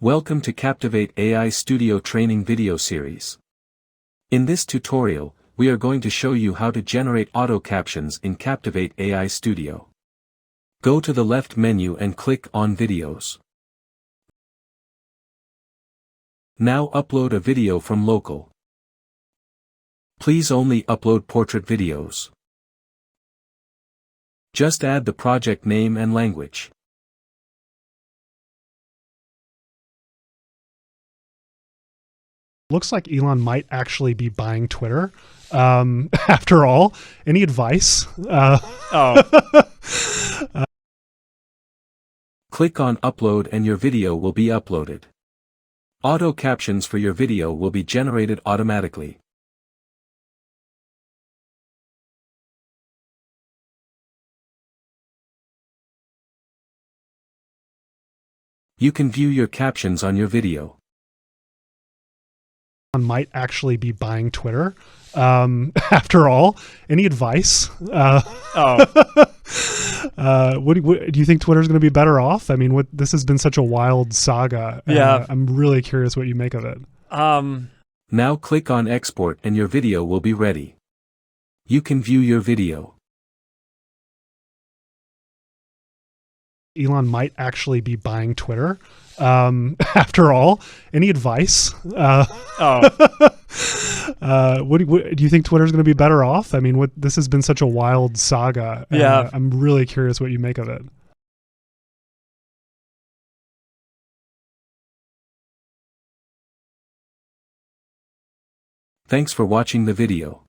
Welcome to Captivate AI Studio Training Video Series. In this tutorial, we are going to show you how to generate auto captions in Captivate AI Studio. Go to the left menu and click on Videos. Now upload a video from local. Please only upload portrait videos. Just add the project name and language. Looks like Elon might actually be buying Twitter. After all, any advice? Click on Upload and your video will be uploaded. Auto captions for your video will be generated automatically. You can view your captions on your video. Might actually be buying Twitter. After all, any advice? Do you think Twitter's going to be better off? I mean, this has been such a wild saga. Yeah. I'm really curious what you make of it. Now click on Export and your video will be ready. You can view your video. Elon might actually be buying Twitter. After all, any advice? Do you think Twitter's going to be better off? I mean, this has been such a wild saga. Yeah. I'm really curious what you make of it. Thanks for watching the video.